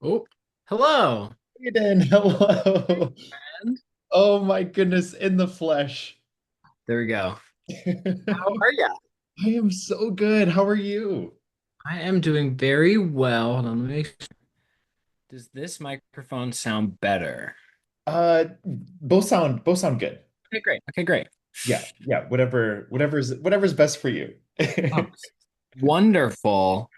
Oh, hello. Aiden, hello. And Oh my goodness, in the flesh. there we go. How I are you? am so good. How are you? I am doing very well. Hold on, does this microphone sound better? Both sound good. Okay, great. Okay, great. Yeah, yeah, whatever's best for you. Oh, wonderful.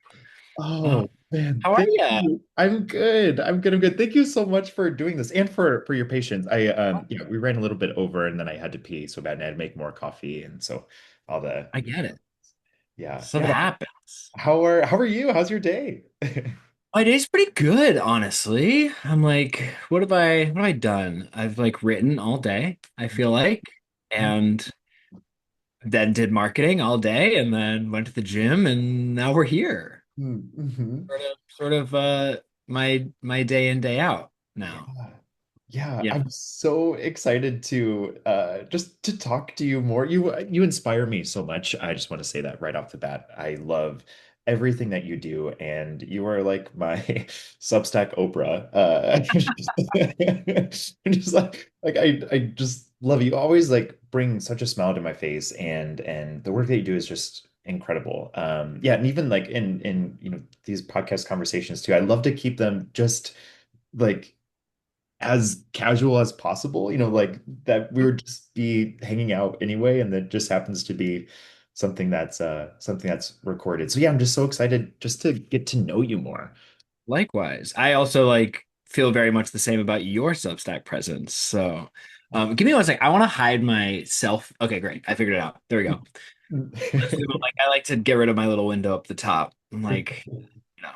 Uh, Oh man, how are thank you? you. I'm good. I'm good. I'm good. Thank you so much for doing this and for your patience. We ran a little bit over and then I had to pee so bad and I had to make more coffee and so all the I get it. yeah, Stuff yeah. happens. How are you? How's your day? My day's pretty good, honestly. I'm like, what have I done? I've like written all day, I feel like, and then did marketing all day and then went to the gym and now we're here. Mm-hmm. Sort of my day in, day out now. Yeah. Yeah, Yeah. I'm so excited to just to talk to you more. You inspire me so much. I just want to say that right off the bat. I love everything that you do, and you are like my Substack Oprah. Just like I just love you. You always like bring such a smile to my face, and the work that you do is just incredible. Yeah, and even like in these podcast conversations too. I love to keep them just like as casual as possible, like that we would just be hanging out anyway, and that just happens to be something that's recorded. So yeah, I'm just so excited just to get to know you more. Likewise. I also like feel very much the same about your Substack presence. So give me one sec. I want to hide myself. Okay, great. I figured it out. There we go. Like I like to get rid of my little window up the top. I'm like, you know.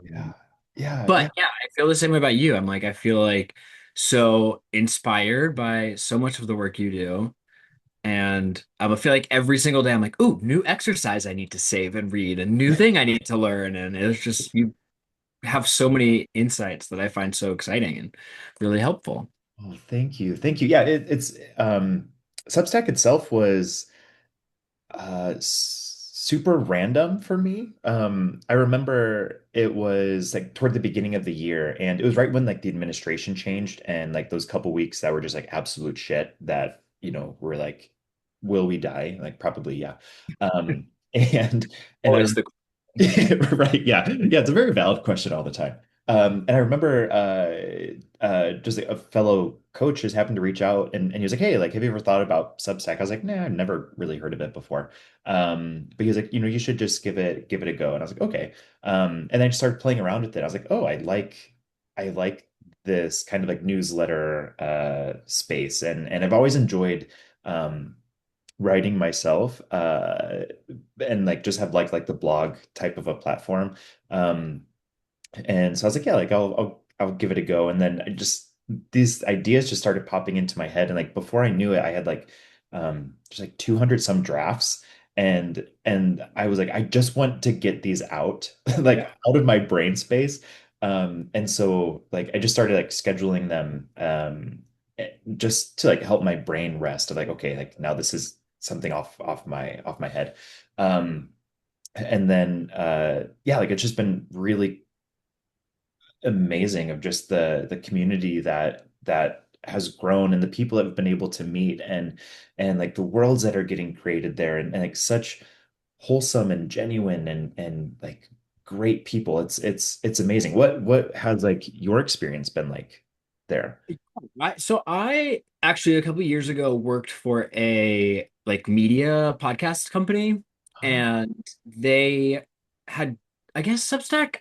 Yeah. Yeah, yeah. But yeah, I feel the same way about you. I'm like, I feel like so inspired by so much of the work you do. And I feel like every single day I'm like, ooh, new exercise I need to save and read, a new thing I need to learn. And it's just, you have so many insights that I find so exciting and really helpful. Oh, thank you. Thank you. Yeah, it's Substack itself was super random for me. I remember it was like toward the beginning of the year, and it was right when like the administration changed, and like those couple weeks that were just like absolute shit that, were like, will we die? Like probably, yeah. And I Always the right. Yeah. Yeah. It's a very valid question all the time. And I remember just like, a fellow coach just happened to reach out and he was like, hey, like, have you ever thought about Substack? I was like, nah, I've never really heard of it before. But he was like, you should just give it a go. And I was like, okay. And then I just started playing around with it. I was like, oh, I like this kind of like newsletter space. And I've always enjoyed writing myself and like just have like the blog type of a platform. Um and so I was like, yeah, like I'll give it a go. And then I just these ideas just started popping into my head. And like before I knew it, I had like just like 200 some drafts. And I was like, I just want to get these out, like yeah. out of my brain space. And so like I just started like scheduling them just to like help my brain rest of like, okay, like now this is something off my head. Um and then yeah, like it's just been really amazing of just the community that has grown and the people that have been able to meet and like the worlds that are getting created there and like such wholesome and genuine and like great people. It's amazing. What has like your experience been like there? So I actually a couple years ago worked for a like media podcast company, Oh, and they had, I guess, Substack.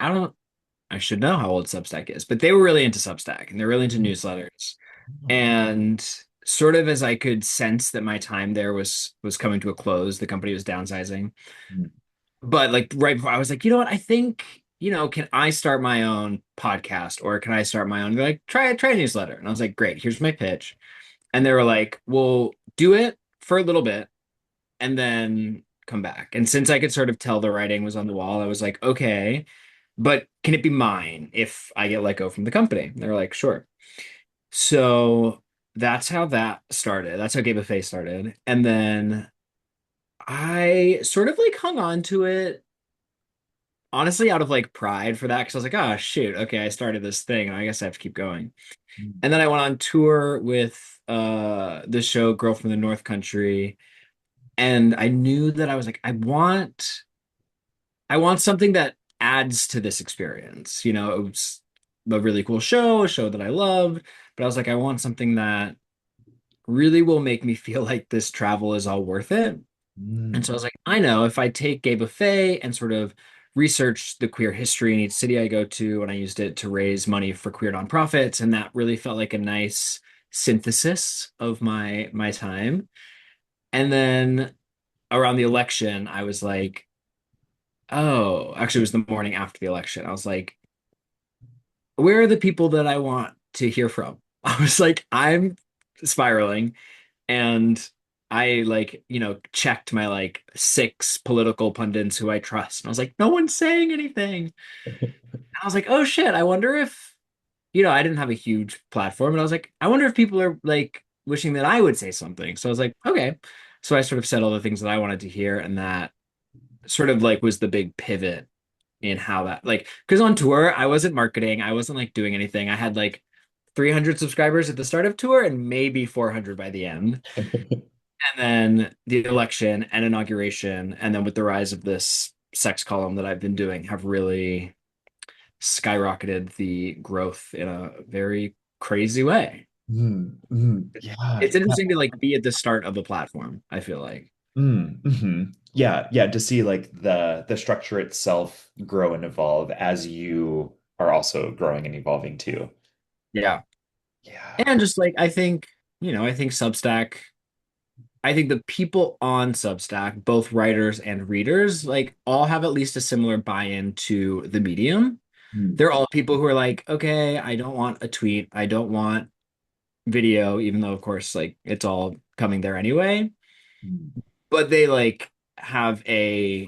I should know how old Substack is, but they were really into Substack and they're really into newsletters. oh, And sort of as I could sense that my time there was coming to a close, the company was downsizing. mm, But like right before, I was like, you know what? I think, can I start my own podcast or can I start my own? They're like, try a newsletter. And I was like, great, here's my pitch. And they were like, well, do it for a little bit and then come back. And since I could sort of tell the writing was on the wall, I was like, okay, but can it be mine if I get let go from the company? And they were like, sure. So that's how that started. That's how Game of Face started. And then I sort of like hung on to it honestly out of like pride for that because I was like, oh shoot, okay, I started this thing and I guess I have to keep going. Mm. And then I went on tour with the show Girl from the North Country, and I knew that I was like, I want something that adds to this experience. You know, it was a really cool show, a show that I loved, but I was like, I want something that really will make me feel like this travel is all worth it. And Mm. so I was like, I know if I take Gay Buffet and sort of research the queer history in each city I go to, and I used it to raise money for queer nonprofits, and that really felt like a nice synthesis of my time. And then around the election, I was like, oh, actually, it was the morning after the election. I was like, where are the people that I want to hear from? I was like, I'm spiraling. And I like, checked my like six political pundits who I trust. And I was like, no one's saying anything. And I was like, oh shit, I wonder if, I didn't have a huge platform. And I was like, I wonder if people are like wishing that I would say something. So I was like, okay. So I sort of said all the things that I wanted to hear. And that sort of like was the big pivot in how that, like, because on tour, I wasn't marketing, I wasn't like doing anything. I had like 300 subscribers at the start of tour and maybe 400 by the end. And then the election and inauguration, and then with the rise of this sex column that I've been doing, have really skyrocketed the growth in a very crazy way. Mm. Mm. Yeah. It's interesting to like be at the start of a platform, I feel like. Mm. Hmm. Yeah, yeah, to see like the structure itself grow and evolve as you are also growing and evolving too. Yeah. Yeah. And just like I think Substack, I think the people on Substack, both writers and readers, like all have at least a similar buy-in to the medium. Mm. They're all people who are like, okay, I don't want a tweet. I don't want video, even though of course like it's all coming there anyway. Mm. But they like have a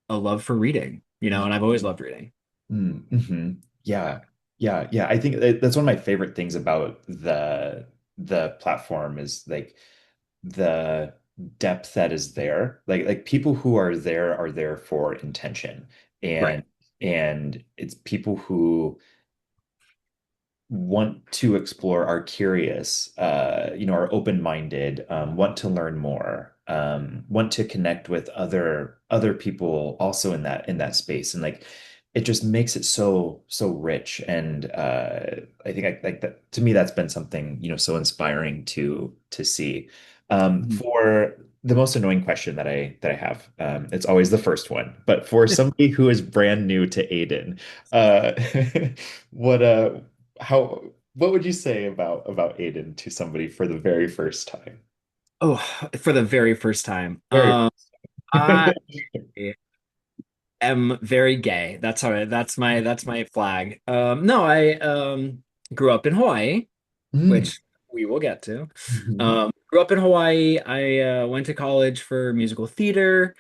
love for reading, and I've always loved reading. Mm. Hmm. Yeah. Yeah. Yeah. I think that's one of my favorite things about the platform is like the depth that is there. Like people who are there for intention. Right. And and it's people who want to explore, are curious, are open-minded, want to learn more, want to connect with other people also in that space, and like it just makes it so rich. And I think like that to me, that's been something so inspiring to see. Mhm. For the most annoying question that I have, it's always the first one, but for somebody who is brand new to Aiden, uh, what how what would you say about Aiden to somebody for the very first time? Oh, for the very first time. Very I am very gay. That's my flag. No, I grew up in Hawaii, Mm. which we will get to. Mhm. Grew up in Hawaii. I went to college for musical theater.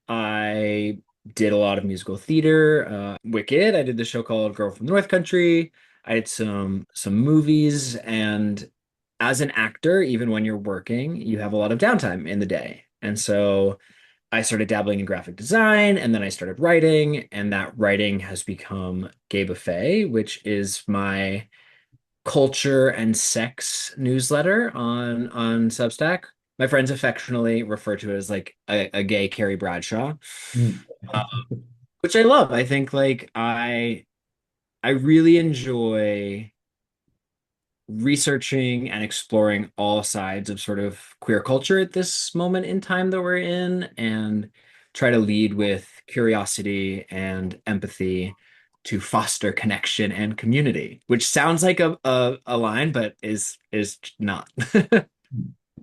I did a lot of musical theater. Wicked. I did the show called Girl from the North Country. I did some movies, and as an actor, even when you're working, you have a lot of downtime in the day. And so I started dabbling in graphic design, and then I started writing, and that writing has become Gay Buffet, which is my culture and sex newsletter on Substack. My friends affectionately refer to it as like a gay Carrie Bradshaw, Mm. uh, which I love. I think like I really enjoy researching and exploring all sides of sort of queer culture at this moment in time that we're in, and try to lead with curiosity and empathy to foster connection and community, which sounds like a line, but is not.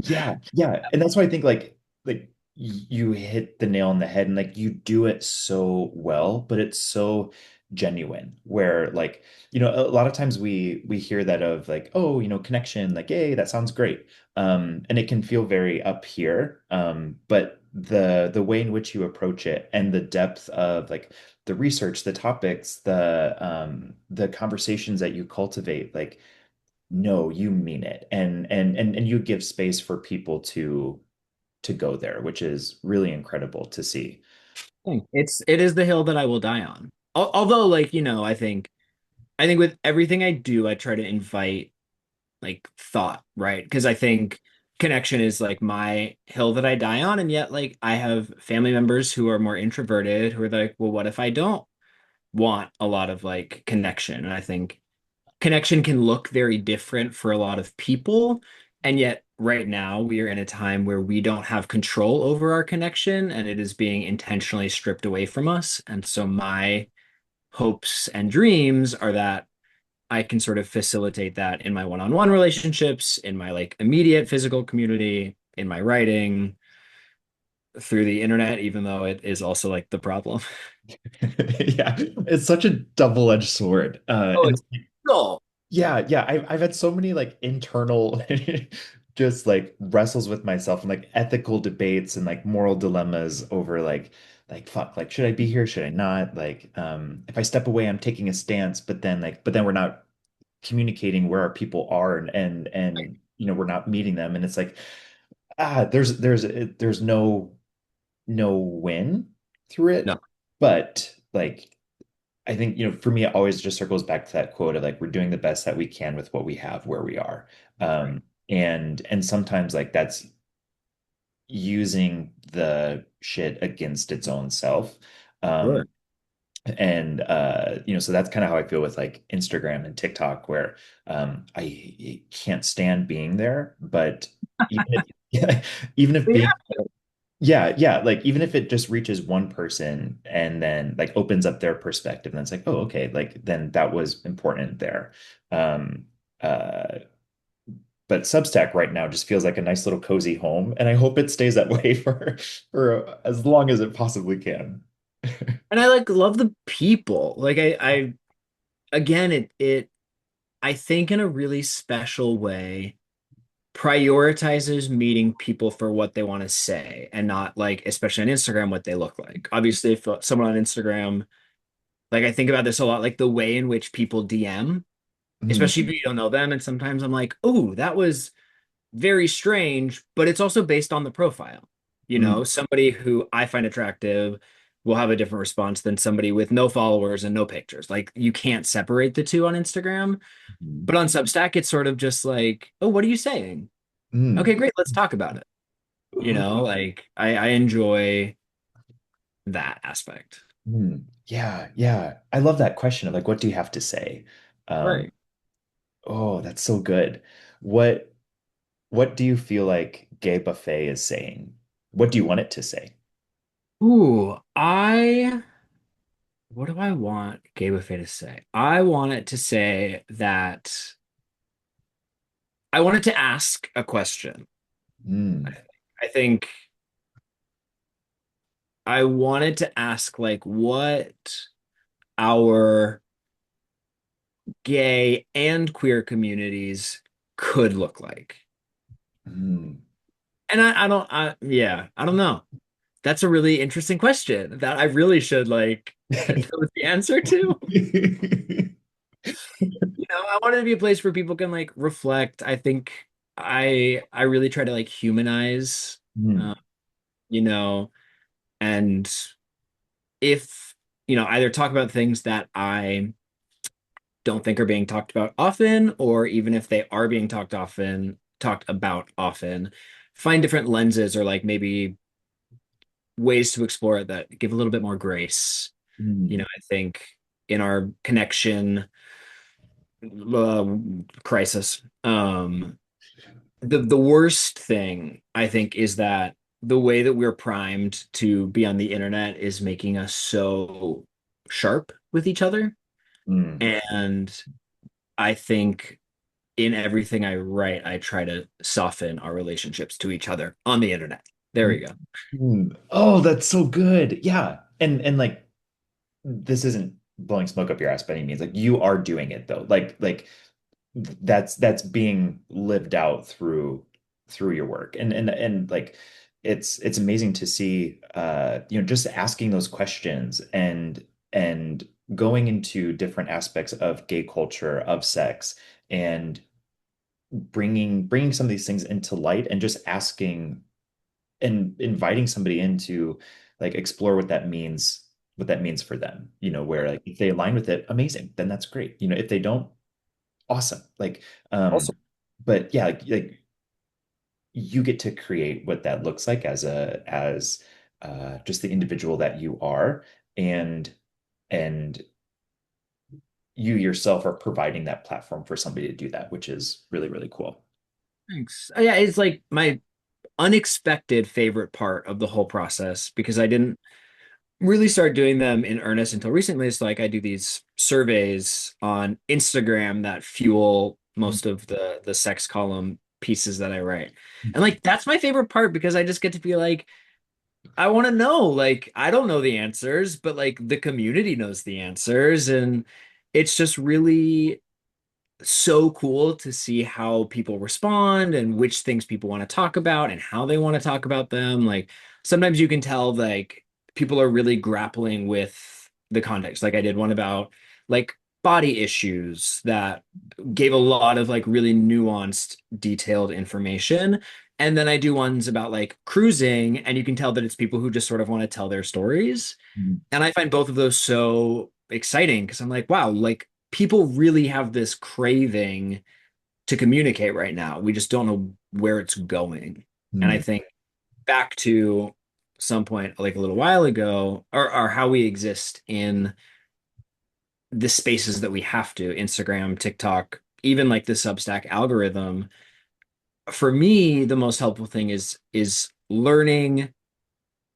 Yeah, yeah. And that's why I think like you hit the nail on the head, and like you do it so well, but it's so genuine where like a lot of times we hear that of like, oh, connection, like, hey, that sounds great. And it can feel very up here. But the way in which you approach it and the depth of like the research, the topics, the conversations that you cultivate, like, no, you mean it. And you give space for people to go there, which is really incredible to see. It is the hill that I will die on. Although, like, I think with everything I do, I try to invite like thought, right? Because I think connection is like my hill that I die on, and yet like I have family members who are more introverted who are like, well, what if I don't want a lot of like connection? And I think connection can look very different for a lot of people. And yet, right now, we are in a time where we don't have control over our connection and it is being intentionally stripped away from us. And so, my hopes and dreams are that I can sort of facilitate that in my one on one relationships, in my like immediate physical community, in my writing, through the internet, even though it is also like the problem. Yeah, it's such a double-edged sword. Oh, And it's no. yeah, yeah, I've had so many like internal just like wrestles with myself and like ethical debates and like moral dilemmas over like fuck, like should I be here? Should I not? Like if I step away, I'm taking a stance, but then we're not communicating where our people are and we're not meeting them. And it's like there's no win through No. it. But like I think, for me, it always just circles back to that quote of like, we're doing the best that we can with what we have where we are. Right. And sometimes like that's using the shit against its own self. Um, Sure. so that's kind of how I feel with like Instagram and TikTok, where I can't stand being there, but even if even if Yeah. being yeah, yeah. Like even if it just reaches one person and then like opens up their perspective, then it's like, oh, okay, like then that was important there. Um, uh, but Substack right now just feels like a nice little cozy home, and I hope it stays that way for as long as it possibly can. And I like love the people. Like I again, I think in a really special way prioritizes meeting people for what they want to say and not like, especially on Instagram, what they look like. Obviously, if someone on Instagram, like I think about this a lot, like the way in which people DM, Mm, especially if you don't know them. And sometimes I'm like, oh, that was very strange, but it's also based on the profile. mm, Somebody who I find attractive will have a different response than somebody with no followers and no pictures. Like you can't separate the two on Instagram. mm, But on Substack, it's sort of just like, oh, what are you saying? Okay, mm. great, let's talk about it. Like I enjoy that aspect. Yeah, yeah. I love that question of like, what do you have to say? Um, Right. oh, that's so good. What What do you feel like Gay Buffet is saying? What do you want it to say? Ooh, what do I want Gay Buffet to say? I want it to say that I wanted to ask a question. I, Mm, I think I wanted to ask like what our gay and queer communities could look like. mm. And I don't know. That's a really interesting question that I really should like know the answer to. I want it to be a place where people can like reflect. I think I really try to like humanize, uh, Mm, you know, and if either talk about things that I don't think are being talked about often, or even if they are being talked about often, find different lenses or like maybe ways to explore it that give a little bit more grace. mm, I think in our connection crisis, the worst thing I think is that the way that we're primed to be on the internet is making us so sharp with each other. mm, And I think in everything I write, I try to soften our relationships to each other on the internet. There mm, we go. mm. Oh, that's so good. Yeah. And like this isn't blowing smoke up your ass by any means. Like you are doing it though. Like that's being lived out through your work. And like it's amazing to see just asking those questions and going into different aspects of gay culture, of sex, and bringing some of these things into light and just asking and inviting somebody into like explore what that means for them, you know, where like if they align with it, amazing, then that's great. You know, if they don't, awesome. Like, Also, but yeah, like you get to create what that looks like as just the individual that you are, and and you yourself are providing that platform for somebody to do that, which is really, really cool. thanks. Yeah, it's like my unexpected favorite part of the whole process because I didn't really start doing them in earnest until recently. It's like I do these surveys on Instagram that fuel most of the sex column pieces that I write. And like that's my favorite part because I just get to be like, I want to know. Like, I don't know the answers, but like the community knows the answers. And it's just really so cool to see how people respond and which things people want to talk about and how they want to talk about them. Like sometimes you can tell like people are really grappling with the context. Like I did one about like body issues that gave a lot of like really nuanced, detailed information. And then I do ones about like cruising, and you can tell that it's people who just sort of want to tell their stories. Mhm. And I find both of those so exciting because I'm like, wow, like people really have this craving to communicate right now. We just don't know where it's going. And I Mhm. think back to some point like a little while ago, or how we exist in the spaces that we have to, Instagram, TikTok, even like the Substack algorithm. For me, the most helpful thing is learning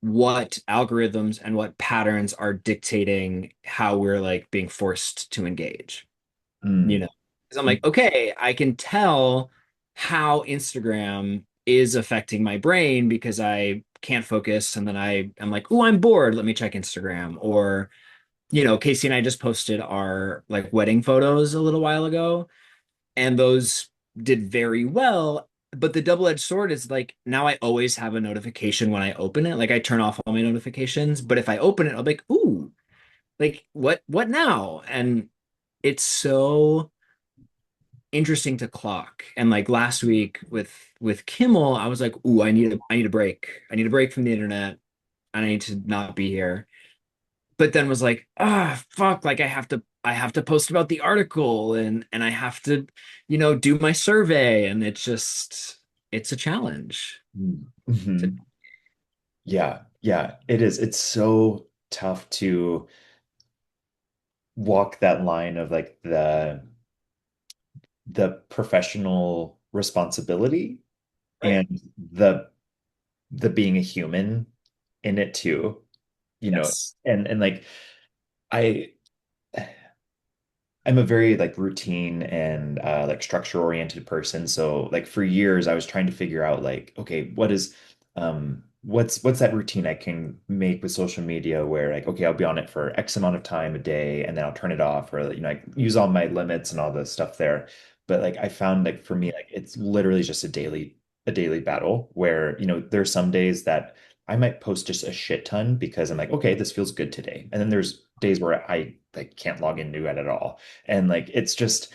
what algorithms and what patterns are dictating how we're like being forced to engage, you Mhm. know? Because I'm like, okay, I can tell how Instagram is affecting my brain because I can't focus and then I'm like, oh, I'm bored. Let me check Instagram. Or, Casey and I just posted our like wedding photos a little while ago, and those did very well. But the double-edged sword is like now I always have a notification when I open it. Like I turn off all my notifications, but if I open it, I'll be like, ooh, like what now? And it's so interesting to clock. And like last week with Kimmel, I was like, ooh, I need a break. I need a break from the internet. I need to not be here. But then was like, ah, fuck, like I have to post about the article and I have to, do my survey. And it's a challenge. Mhm. Yeah, yeah, it is. It's so tough to walk that line of like the professional responsibility Right. and the the being a human in it too, you know. Yes. And like I I'm a very like routine and like structure oriented person. So like for years I was trying to figure out like, okay, what's that routine I can make with social media where like, okay, I'll be on it for X amount of time a day and then I'll turn it off, or you know, like use all my limits and all the stuff there. But like I found like for me, like it's literally just a daily battle where, you know, there's some days that I might post just a shit ton because I'm like, okay, this feels good today. And then there's days where I like can't log into it at all. And like it's just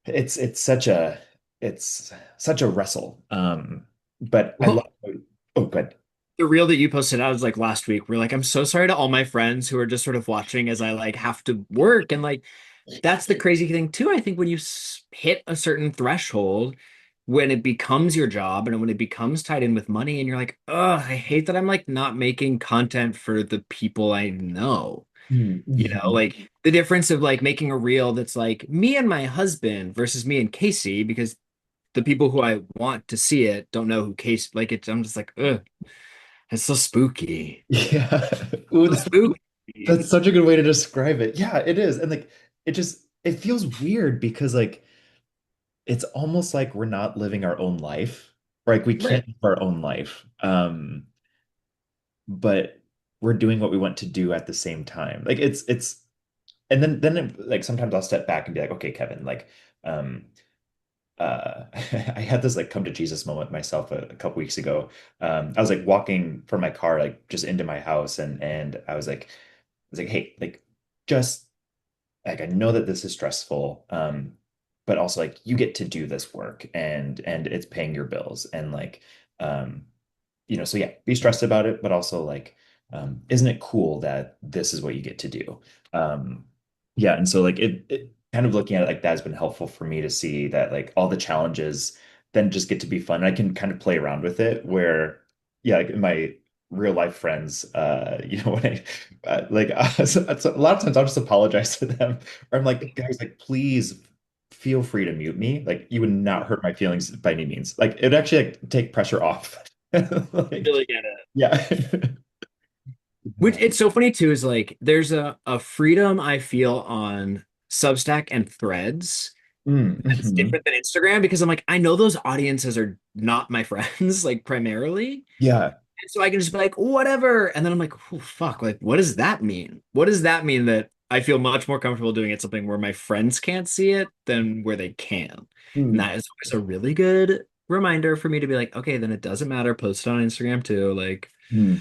it's such a it's such a wrestle. But I love Well, oh good. the reel that you posted out was like last week. We're like, I'm so sorry to all my friends who are just sort of watching as I like have to work. And like that's the crazy thing too. I think when you hit a certain threshold, when it becomes your job and when it becomes tied in with money, and you're like, oh, I hate that I'm like not making content for the people I know. Mhm. Like the difference of like making a reel that's like me and my husband versus me and Casey, because the people who I want to see it don't know who Casey like it. I'm just like, ugh, it's so spooky. Yeah. Ooh, So spooky. that's such a good way to describe it. Yeah, it is. And like it feels weird because like it's almost like we're not living our own life. Like we Right. can't live our own life. But we're doing what we want to do at the same time. Like it's and like sometimes I'll step back and be like, okay, Kevin, like um I had this like come to Jesus moment myself a couple weeks ago. I was like walking from my car like just into my house, and I was like, hey, like just like I know that this is stressful, but also like you get to do this work and it's paying your bills and like um so yeah, be stressed about it, but also like Isn't it cool that this is what you get to do? Um, yeah, and so like it kind of looking at it like that has been helpful for me to see that like all the challenges then just get to be fun. I can kind of play around with it where yeah, like in my real life friends, when I so a lot of times I'll just apologize to them, or I'm like, guys, like please feel free to mute me. Like you would not hurt my feelings by any means. Like it would actually like take pressure off. Like Really get it. yeah. Which Yeah. it's so funny too is like there's a freedom I feel on Substack and Threads that's Mhm. different than Instagram because I'm like, I know those audiences are not my friends, like primarily. Yeah. And so I can just be like, whatever. And then I'm like, oh, fuck, like, what does that mean? What does that mean that I feel much more comfortable doing it something where my friends can't see it than where they can? And Mm. that is always a really good reminder for me to be like, okay, then it doesn't matter. Post it on Instagram too, like, Mm. Mm.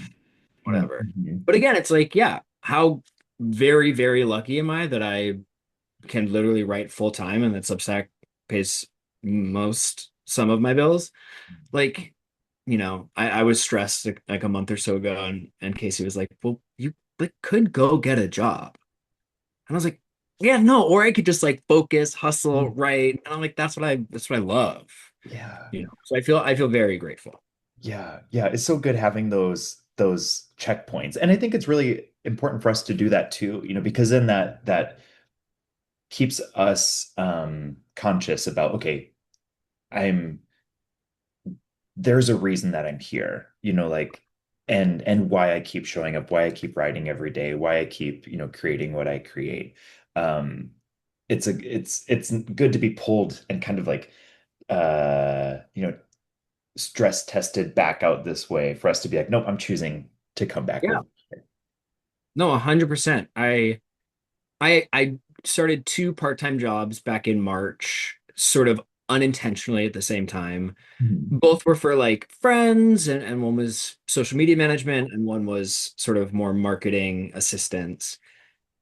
whatever. Mhm. But again, it's like, yeah, how very, very lucky am I that I can literally write full time and that Substack pays some of my bills. Like, I was stressed like a month or so ago, and Casey was like, "Well, you like could go get a job," and I was like, "Yeah, no," or I could just like focus, hustle, Mm. write, and I'm like, that's what I love, Yeah. So I feel very grateful. Yeah. Yeah. It's so good having those checkpoints. And I think it's really important for us to do that too, because then that keeps us conscious about, okay, I'm there's a reason that I'm here, like and why I keep showing up, why I keep writing every day, why I keep, creating what I create. Um, it's good to be pulled and kind of like stress tested back out this way for us to be like, nope, I'm choosing to come back Yeah, over here. no, 100%. I started two part-time jobs back in March, sort of unintentionally at the same time. Mhm. Both were for like friends, and one was social media management, and one was sort of more marketing assistance.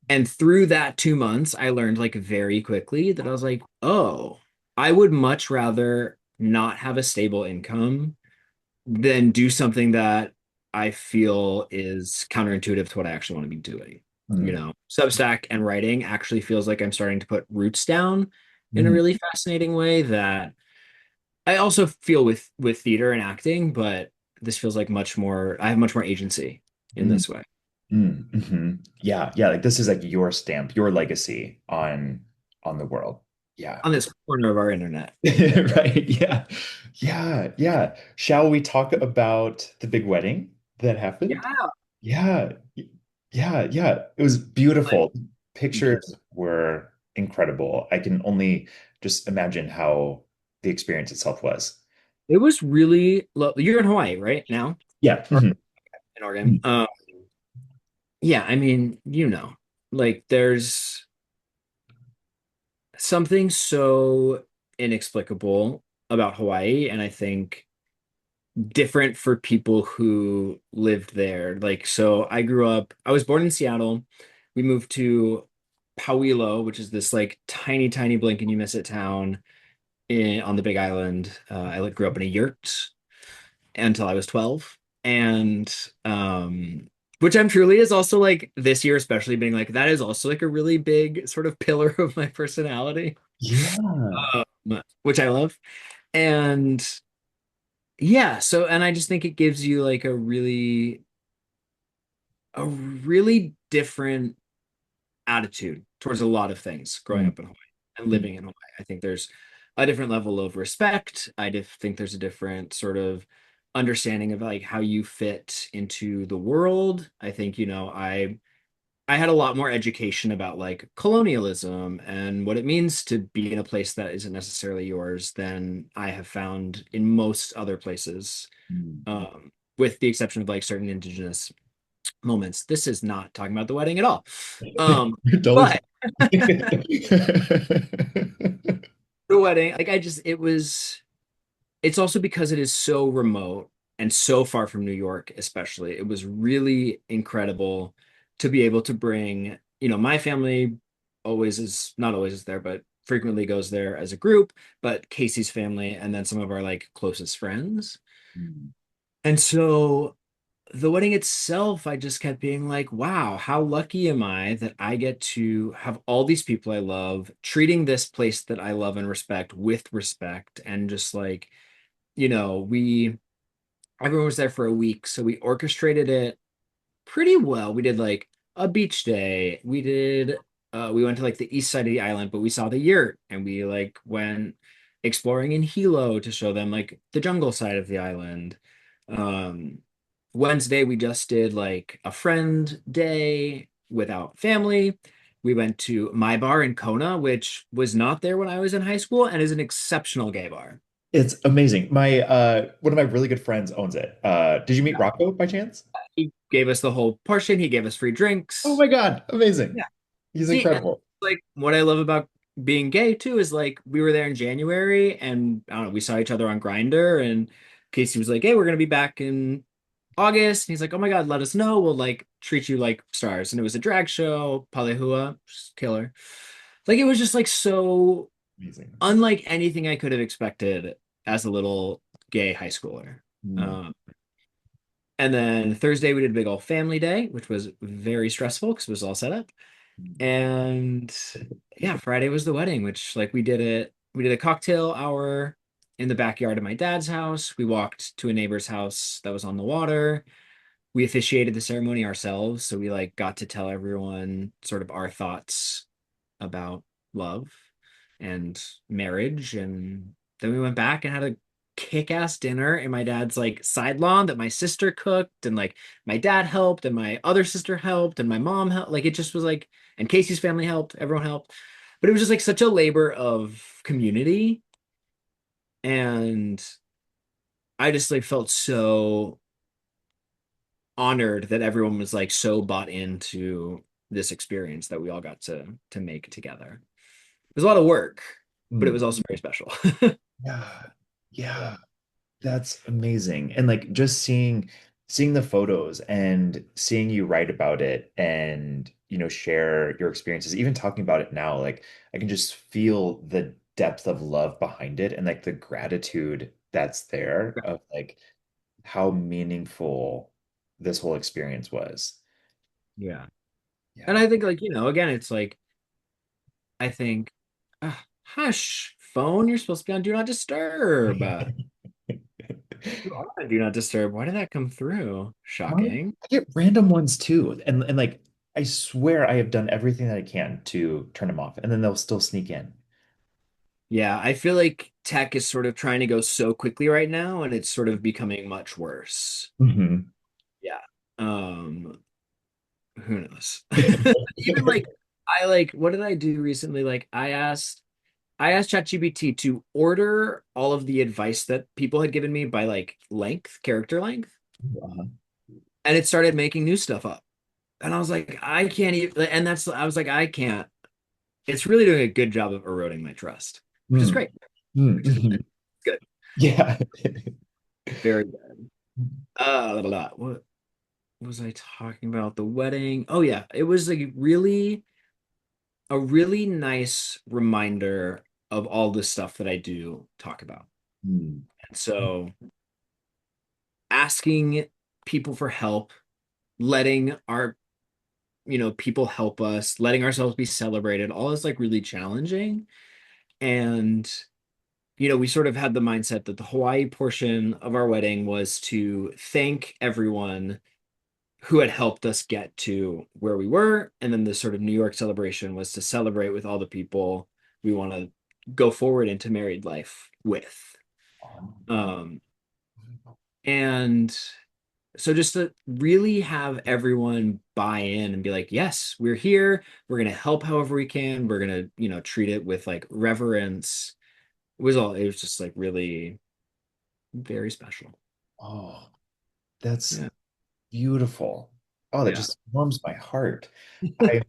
And through that 2 months, I learned like very quickly that I was like, oh, I would much rather not have a stable income than do something that I feel is counterintuitive to what I actually want to be doing. Mhm. Substack and writing actually feels like I'm starting to put roots down in a Mhm. really fascinating way that I also feel with theater and acting, but this feels like I have much more agency in Mhm. this way. Mhm. Yeah, yeah, like this is like your stamp, your legacy on the world. Yeah. On this corner of our internet. Right. Yeah. Yeah. Yeah. Shall we talk about the big wedding that happened? Yeah. Yeah. Yeah. Yeah. It was Like, beautiful. thank you. Pictures were incredible. I can only just imagine how the experience itself was. It was really you're in Hawaii right now Yeah. or Mhm. in Oregon. Yeah, I mean, like there's something so inexplicable about Hawaii, and I think different for people who lived there. Like, so I was born in Seattle. We moved to Pauilo, which is this like tiny, tiny blink and you miss it town on the Big Island. I like grew up in a yurt until I was 12. And which I'm truly is also like this year, especially being like that is also like a really big sort of pillar of my personality, Yeah. which I love. And yeah, so and I just think it gives you like a really different attitude towards a lot of things growing Mm. up in Hawaii and living in Hawaii. I think there's a different level of respect. Think there's a different sort of understanding of like how you fit into the world. I think, I had a lot more education about like colonialism and what it means to be in a place that isn't necessarily yours than I have found in most other places. Mm. With the exception of like certain indigenous moments. This is not talking about the wedding at all. You're totally But fine. the wedding, like it's also because it is so remote and so far from New York, especially. It was really incredible to be able to bring, my family always is not always is there, but frequently goes there as a group, but Casey's family and then some of our like closest friends. Mm. And so the wedding itself, I just kept being like, wow, how lucky am I that I get to have all these people I love treating this place that I love and respect with respect. And just like, we everyone was there for a week, so we orchestrated it pretty well. We did like a beach day. We went to like the east side of the island, but we saw the yurt and we like went exploring in Hilo to show them like the jungle side of the island. Um Wednesday we just did like a friend day without family. We went to My Bar in Kona, which was not there when I was in high school and is an exceptional gay bar. It's amazing. My one of my really good friends owns it. Did you meet Rocco by chance? He gave us the whole portion, he gave us free Oh drinks. my God, amazing. Yeah. He's See, and incredible. like what I love about being gay too is like we were there in January and I don't know, we saw each other on Grindr and Casey was like, "Hey, we're gonna be back in August." And he's like, "Oh my God, let us know. We'll like treat you like stars." And it was a drag show, Palehua, just killer. Like it was just like so Amazing. unlike anything I could have expected as a little gay high schooler. Mm. Um, and then Thursday we did a big old family day, which was very stressful because it was all set up. And yeah, Friday was the wedding, which like we did a cocktail hour in the backyard of my dad's house. We walked to a neighbor's house that was on the water. We officiated the ceremony ourselves, so we like got to tell everyone sort of our thoughts about love and marriage. And then we went back and had a kick-ass dinner in my dad's like side lawn that my sister cooked, and like my dad helped and my other sister helped and my mom helped. Like it just was like, and Casey's family helped, everyone helped. But it was just like such a labor of community. And I just like felt so honored that everyone was like so bought into this experience that we all got to make together. It was a lot of work, but it Mm. was also very special. Yeah. Yeah. That's amazing. And like just seeing the photos and seeing you write about it and share your experiences, even talking about it now, like I can just feel the depth of love behind it and like the gratitude that's there of like how meaningful this whole experience was. Yeah. And Yeah. I think like, again, it's like I think hush, phone, you're supposed to be on do not disturb. You are on do not disturb. Why did that come through? Mine, Shocking. I get random ones too. And like I swear I have done everything that I can to turn them off and then they'll still sneak in. Yeah, I feel like tech is sort of trying to go so quickly right now and it's sort of becoming much worse. Hmm. Yeah. Um, who knows? Even like I like what did I do recently? Like I asked ChatGPT to order all of the advice that people had given me by like length, character length, Uh-huh. and it started making new stuff up. And I was like, I can't even, and I was like, I can't. It's really doing a good job of eroding my trust, which is Mm. great, Mm. which is Mhm. good. Yeah. Very good. Blah, blah, blah. What was I talking about? The wedding. Oh yeah, it was like a really nice reminder of all the stuff that I do talk about. Mm. So asking people for help, letting our people help us, letting ourselves be celebrated, all is like really challenging. And we sort of had the mindset that the Hawaii portion of our wedding was to thank everyone who had helped us get to where we were. And then the sort of New York celebration was to celebrate with all the people we want to go forward into married life with. Um, and so just to really have everyone buy in and be like, yes, we're here. We're going to help however we can. We're going to, treat it with like reverence. It was just like really very special. Oh, that's Yeah. beautiful. Oh, that Yeah. just warms my heart. I,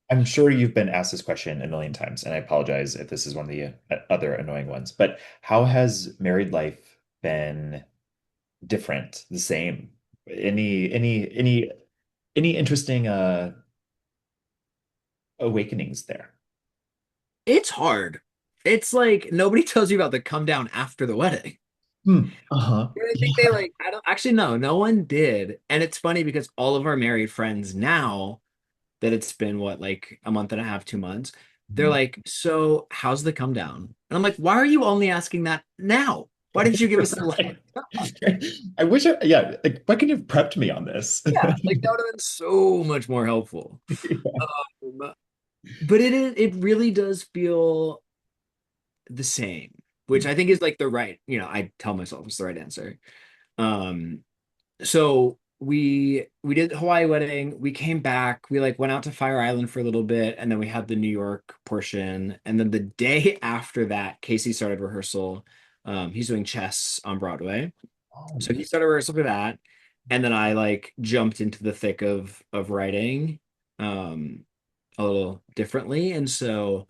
I'm sure you've been asked this question a million times, and I apologize if this is one of the other annoying ones, but how has married life been different, the same? Any interesting awakenings there? It's hard. It's like nobody tells you about the come down after the wedding. Uh-huh. But I think they like, I don't actually know, no one did. And it's funny because all of our married friends now that it's been what, like a month and a half, 2 months, they're Mhm. like, so how's the come down? And I'm like, why are you only asking that now? Why didn't you give us a long Right. time? I wish yeah, like why couldn't you have prepped me on this? Yeah, like that would have been so much more helpful. Yeah. Um, but it really does feel the same, which I think is like the right, I tell myself it's the right answer. Um, so we did the Hawaii wedding, we came back, we like went out to Fire Island for a little bit, and then we had the New York portion. And then the day after that, Casey started rehearsal. He's doing chess on Broadway. Oh, So he started rehearsal for that. And then I like jumped into the thick of writing um a little differently. And so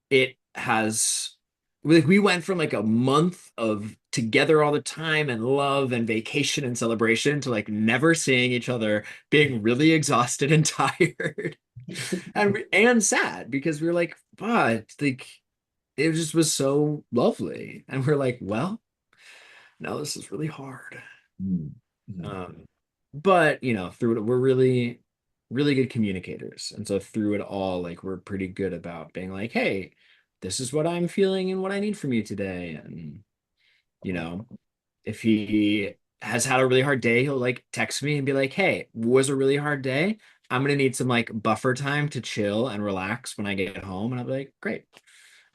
it has like we went from like a month of together all the time and love and vacation and celebration to like never seeing each other, being really exhausted and tired and sad because we were like, but like it just was so lovely. And we're like, well, no, this is really hard. mm, mm. Um, but through it, we're really, really good communicators. And so through it all, like we're pretty good about being like, hey, this is what I'm feeling and what I need from you today. And, you know, if he has had a really hard day, he'll like text me and be like, hey, was a really hard day. I'm gonna need some like buffer time to chill and relax when I get home. And I'll be like, great.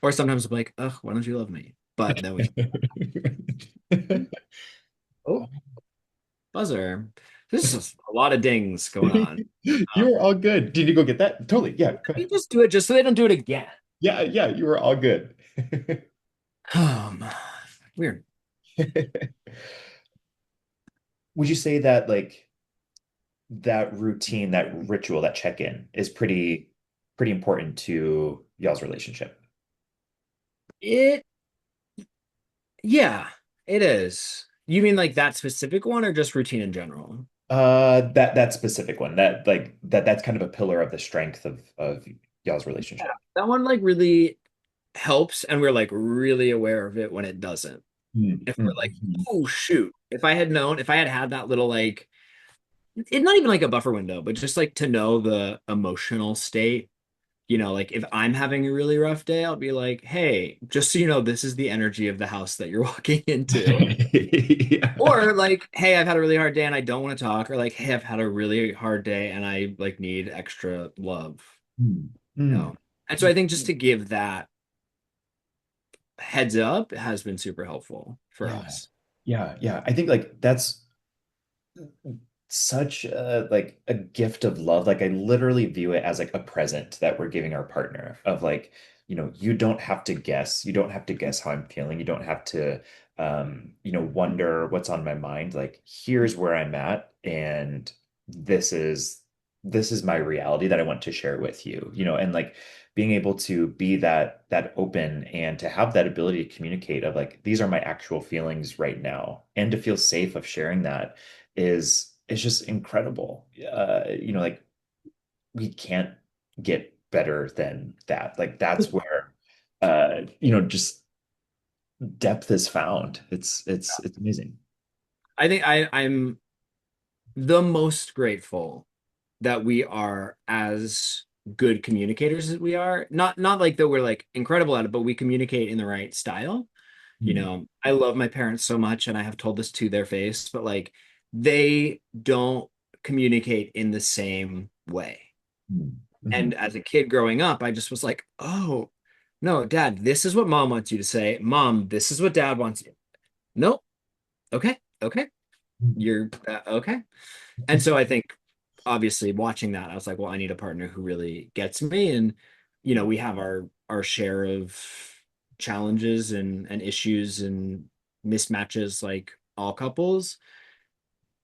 Or sometimes I'll be like, ugh, why don't you love me? But then we, oh, buzzer. This is a lot of dings going on. You were all good. Did you go get that? Totally. Yeah. Go You ahead. just do it just so they don't do it again. Yeah. Yeah. You were all good. Um, weird. Would you say that like that routine, that ritual, that check-in is pretty important to y'all's relationship? It, yeah, it is. You mean like that specific one or just routine in general? That specific one, that like that's kind of a pillar of the strength of y'all's Yeah. relationship. That one like really helps, and we're like really aware of it when it doesn't. Mm, If we're mm, like, mm. oh shoot, if I had known, if I had had that little like, it's not even like a buffer window, but just like to know the emotional state. Like if I'm having a really rough day, I'll be like, hey, just so you know, this is the energy of the house that you're walking into. Yeah. Or like, hey, I've had a really hard day and I don't want to talk. Or like, hey, I've had a really hard day and I like need extra love. Mm, You mm. know? And so I think just to give that heads up has been super helpful for Yeah. us. Yeah. Yeah. I think like that's such a like a gift of love. Like I literally view it as like a present that we're giving our partner of like, you don't have to guess. You don't have to guess how I'm feeling. You don't have to wonder what's on my mind. Like here's where I'm at and this is this is my reality that I want to share with you. And like being able to be that open and to have that ability to communicate of like these are my actual feelings right now and to feel safe of sharing that is just incredible. Like we can't get better than that. Like that's where just depth is found. It's amazing. I think I'm the most grateful that we are as good communicators as we are. Not like that we're like incredible at it, but we communicate in the right style. Mm, I love my parents so much, and I have told this to their face, but like they don't communicate in the same way. mm, And mhm. as a kid growing up, I just was like, oh, no, dad, this is what mom wants you to say. Mom, this is what dad wants you. Nope. Okay. Okay. You're okay. And so I think obviously watching that, I was like, well, I need a partner who really gets me. And, we have our share of challenges and issues and mismatches like all couples.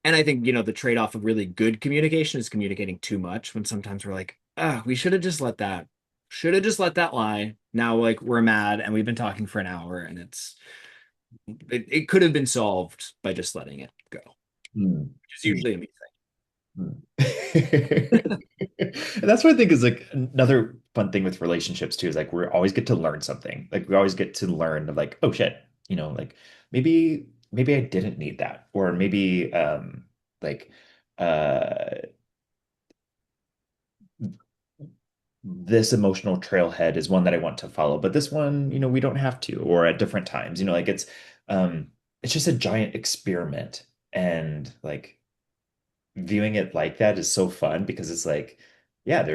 And I think, the trade-off of really good communication is communicating too much when sometimes we're like, ah, we should have just let that lie. Now like we're mad and we've been talking for an hour and it could have been solved by just letting it go, Mm, which is mm, usually a me mm. And that's what I think is like another fun thing with relationships too, is like we always get to learn something. Like we always get to learn of like, oh shit, like maybe maybe I didn't need that, or maybe like uh this emotional trailhead is one that I want to follow, but this one, we don't have to, or at different times, like it's just a giant experiment. And like viewing it like that is so fun because it's like, yeah,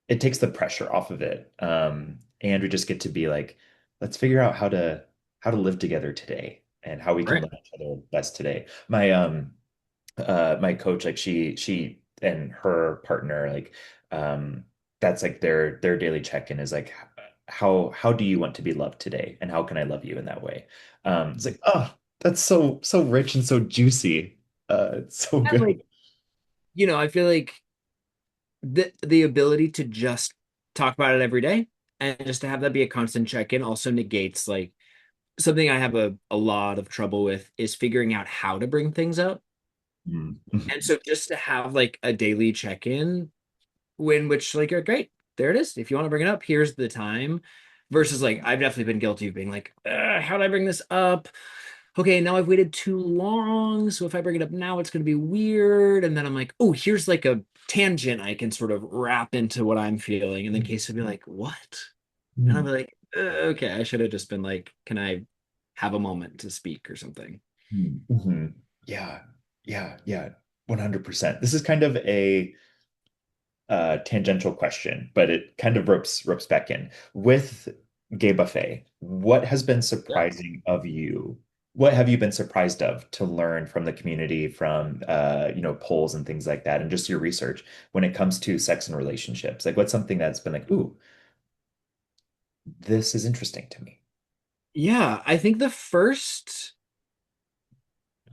it takes the pressure off of it. And we just get to be like, let's figure out how to live together today and how we can Right. love each other best today. My coach, like she and her partner, like um that's like their daily check-in is like, how do you want to be loved today, and how can I love you in that way? It's like, oh, that's so rich and so juicy. It's so And like, good. I feel like the ability to just talk about it every day and just to have that be a constant check-in also negates like something I have a lot of trouble with is figuring out how to bring things up. Mm. And so just to have like a daily check-in when which like you're great, there it is. If you want to bring it up, here's the time. Versus like I've definitely been guilty of being like, how do I bring this up? Okay, now I've waited too long. So if I bring it up now, it's going to be weird. And then I'm like, oh, here's like a tangent I can sort of wrap into what I'm feeling. And then Case would be like, what? And I'll Mm. be like, okay, I should have just been like, can I have a moment to speak or something? Mhm. Yeah, yeah, 100%. This is kind of a tangential question, but it kind of ropes back in. With Gay Buffet, what has been Yeah. surprising of you? What have you been surprised of to learn from the community, from polls and things like that, and just your research when it comes to sex and relationships? Like, what's something that's been like, ooh, this is interesting to me. Yeah, I think the first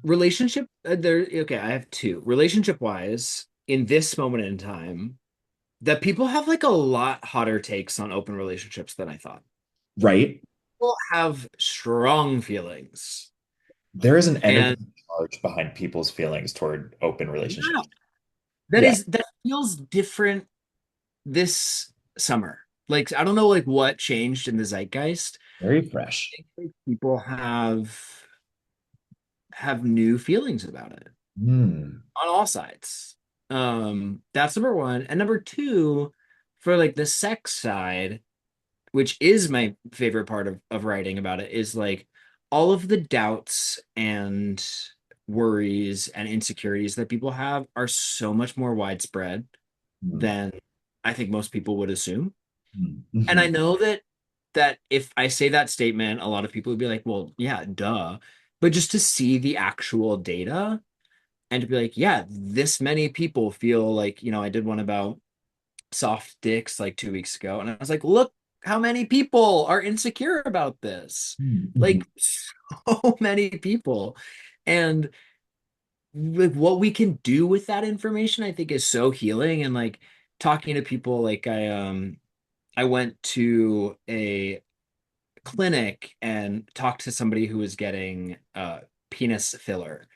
relationship there okay, I have two. Relationship wise, in this moment in time, that people have like a lot hotter takes on open relationships than I thought. Right? People have strong feelings. There is an And energy charge behind people's feelings toward open yeah, relationships. that Yeah, is that feels different this summer. Like I don't know like what changed in the zeitgeist. very fresh. I think people have new feelings about it Hmm. on all sides. That's number one. And number two, for like the sex side, which is my favorite part of writing about it, is like all of the doubts and worries and insecurities that people have are so much more widespread Hmm. than I think most people would assume. Hmm. And I Mhm. know that if I say that statement, a lot of people would be like, well, yeah, duh. But just to see the actual data and to be like, yeah, this many people feel like, I did one about soft dicks like 2 weeks ago, and I was like, look how many people are insecure about this. Hmm. Like Mhm. so many people. And like what we can do with that information, I think is so healing. And like talking to people, like I went to a clinic and talked to somebody who was getting penis filler.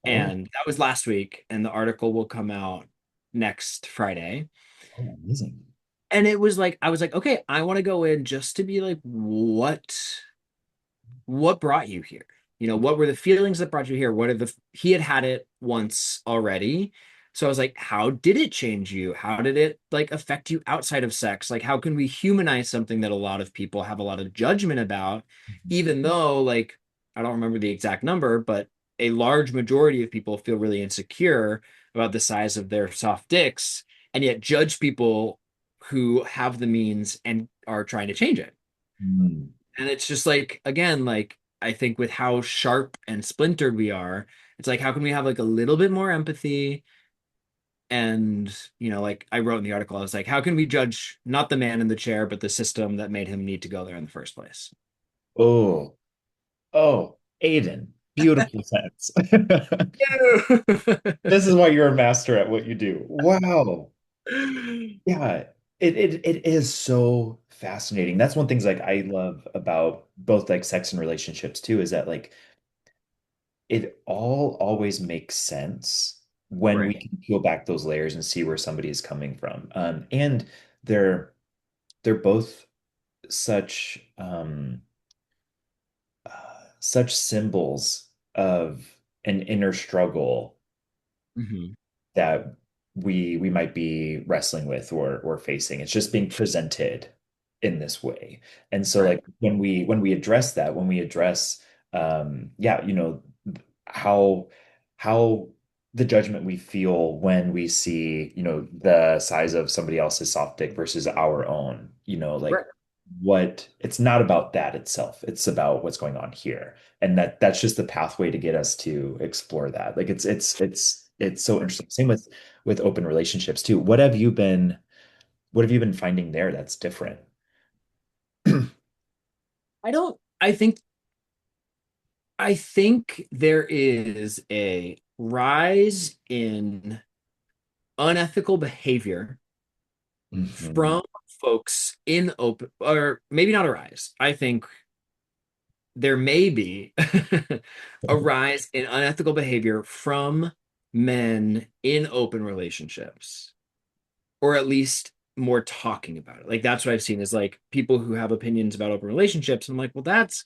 Oh, And that was last week, and the article will come out next Friday. oh, amazing. And it was like I was like, okay, I want to go in just to be like, what brought you here? What were the feelings that brought you here? What are the he had it once already. So I was like, how did it change you? How did it like affect you outside of sex? Like how can we humanize something that a lot of people have a lot of judgment about, even though like I don't remember the exact number, but a large majority of people feel really insecure about the size of their soft dicks and yet judge people who have the means and are trying to change it. Hmm. And it's just like, again, like I think with how sharp and splintered we are, it's like, how can we have like a little bit more empathy? And, like I wrote in the article, I was like, how can we judge not the man in the chair, but the system that made him need to go there in the first place? Oh, oh, Aiden, beautiful sense. This is why you're a master at what you do. Wow. Yeah, it is so fascinating. That's one things like I love about both like sex and relationships too, is that like it all always makes sense when we Right. can peel back those layers and see where somebody is coming from. And they're they're both such such symbols of an inner struggle Hmm. that we might be wrestling with or facing. It's just being presented in this way. And so Right. like when we address that, when we address yeah, how how the judgment we feel when we see, the size of somebody else's soft dick versus our own, Right. like what it's not about that itself. It's about what's going on here. And that's just the pathway to get us to explore that. Like it's so interesting. Same with open relationships too. What have you been finding there that's different? I think there is a rise in unethical behavior Mhm. from folks in open, or maybe not a rise. I think there may be a rise in unethical behavior from men in open relationships, or at least more talking about it. Like that's what I've seen is like people who have opinions about open relationships. I'm like, well, that's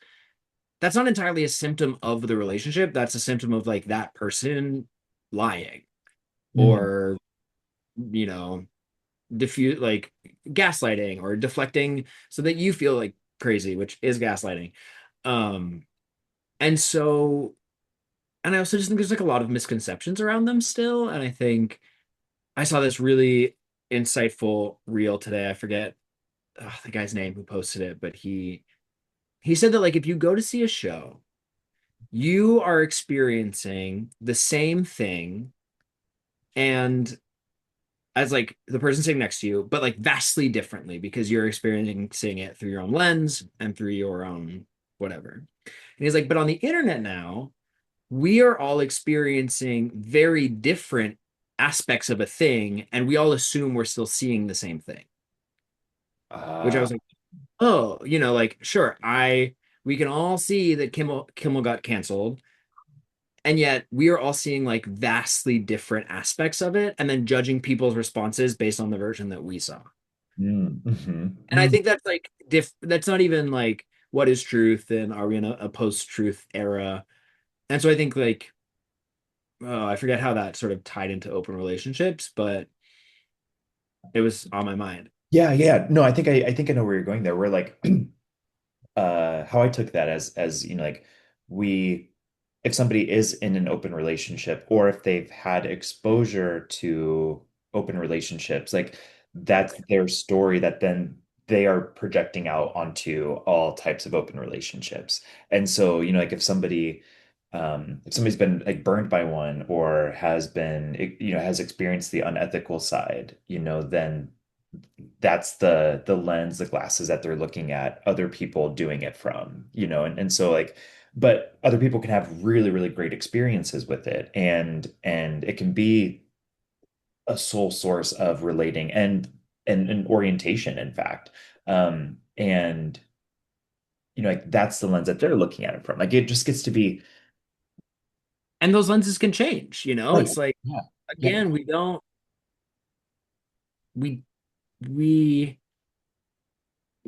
not entirely a symptom of the relationship. That's a symptom of like that person lying Mm. or, you know, diffuse like gaslighting or deflecting so that you feel like crazy, which is gaslighting. Um, and so, and I also just think there's like a lot of misconceptions around them still. And I think I saw this really insightful reel today. I forget the guy's name who posted it, but he said that like if you go to see a show, you are experiencing the same thing and as like the person sitting next to you, but like vastly differently because you're experiencing it through your own lens and through your own whatever. And he's like, but on the internet now, we are all experiencing very different aspects of a thing, and we all assume we're still seeing the same thing. Which I Uh, was like, oh, like sure, we can all see that Kimmel got canceled, and yet we are all seeing like vastly different aspects of it, and then judging people's responses based on the version that we saw. mhm, And I mm. think that's like that's not even like what is truth and are we in a post-truth era. And so I think like I forget how that sort of tied into open relationships, but it was on my mind. Yeah, yeah. No, I think I know where you're going there. We're like how I took that as like we if somebody is in an open relationship or if they've had exposure to open relationships, like that's their story that then they are projecting out onto all types of open relationships. And so, like if somebody's been like burned by one or has experienced the unethical side, then that's the lens, the glasses that they're looking at other people doing it from, and so like, but other people can have really, really great experiences with it, and it can be a sole source of relating and an orientation, in fact. And like that's the lens that they're looking at it from. Like it just gets to be, And those lenses can change, oh yeah, it's like yeah, yeah. again, we we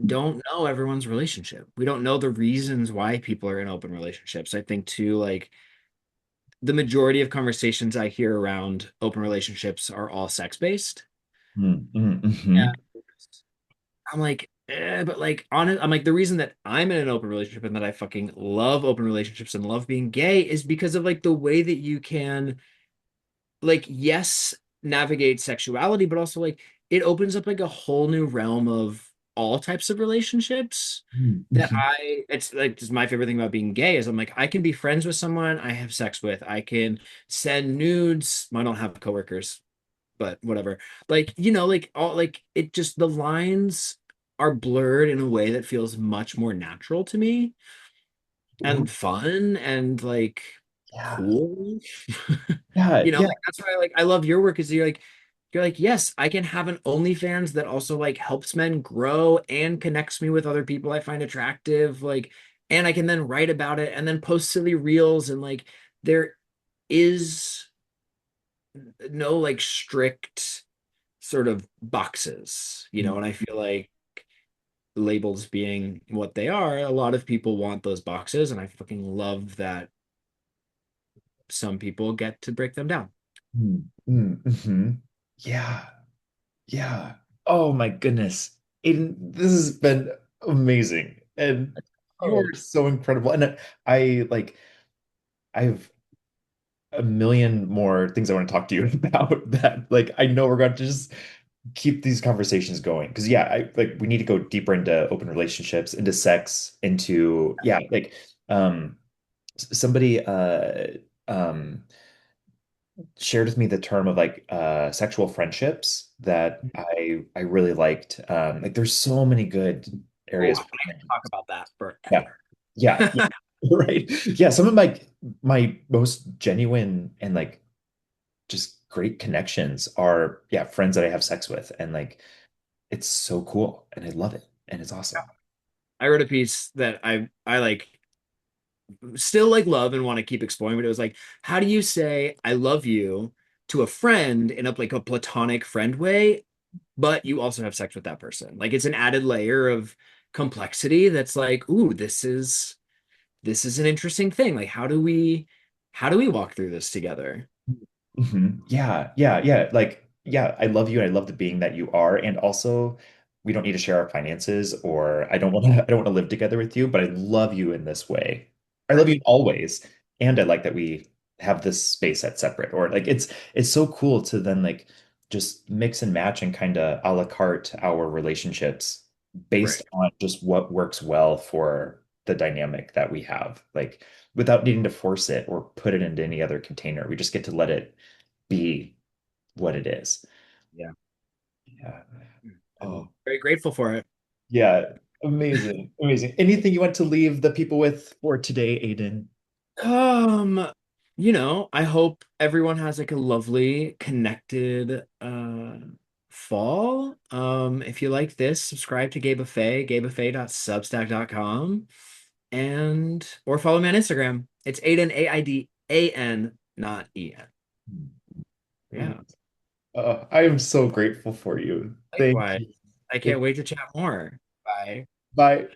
don't know everyone's relationship. We don't know the reasons why people are in open relationships. I think too, like the majority of conversations I hear around open relationships are all sex based. Mm, mm, mhm. Yeah. I'm like, but like I'm like the reason that I'm in an open relationship and that I fucking love open relationships and love being gay is because of like the way that you can like yes navigate sexuality, but also like it opens up like a whole new realm of all types of relationships Mm, that mhm. it's like just my favorite thing about being gay is I'm like I can be friends with someone I have sex with. I can send nudes. I don't have coworkers, but whatever. Like, like all like it just the lines are blurred in a way that feels much more natural to me Ooh, and fun and like yeah, cool. yeah, yeah. Like that's why I love your work is you're like, yes, I can have an OnlyFans that also like helps men grow and connects me with other people I find attractive. Like, and I can then write about it and then post silly reels and like there is no like strict sort of boxes, and I feel like labels being what they are, a lot of people want those boxes, and I fucking love that some people get to break them down. Mm-hmm. Yeah. Yeah. Oh my goodness. Aiden, this has been amazing. And you Oh, are so incredible. And I have a million more things I want to talk to you about that. Like, I know we're going to just keep these conversations going. Because yeah, we need to go deeper into open relationships, into sex, into yeah, somebody um shared with me the term of sexual friendships that I really liked. Like there's so many good oh, areas. I could talk about that Yeah. forever. Yeah. Yeah. Right. Yeah. Some of my most genuine and like just great connections are yeah, friends that I have sex with. And like it's so cool and I love it. And it's awesome. I wrote a piece that I like still like love and want to keep exploring, but it was like, how do you say I love you to a friend in a like a platonic friend way, but you also have sex with that person? Like it's an added layer of complexity that's like, ooh, this is an interesting thing. Like how do we walk through this together? Yeah, yeah, yeah. Like, yeah, I love you and I love the being that you are. And also, we don't need to share our finances or I don't want to live together with you, but I love you in this way. I love Right. you always. And I like that we have this space that's separate. Or like it's so cool to then like just mix and match and kind of a la carte our relationships based Right. on just what works well for the dynamic that we have. Like without needing to force it or put it into any other container. We just get to let it be what it is. Yeah. Yeah. I'm Oh, very grateful for it. yeah. Amazing. Amazing. Anything you want to leave the people with for today, Aiden? Um, I hope everyone has like a lovely connected fall. If you like this, subscribe to Gay Buffet, gaybuffet.substack.com, and or follow me on Instagram. It's Aiden, Aidan, not En. Yeah. I am so grateful for you. Thank Likewise. you. I Thank can't wait to chat more. Bye. Bye.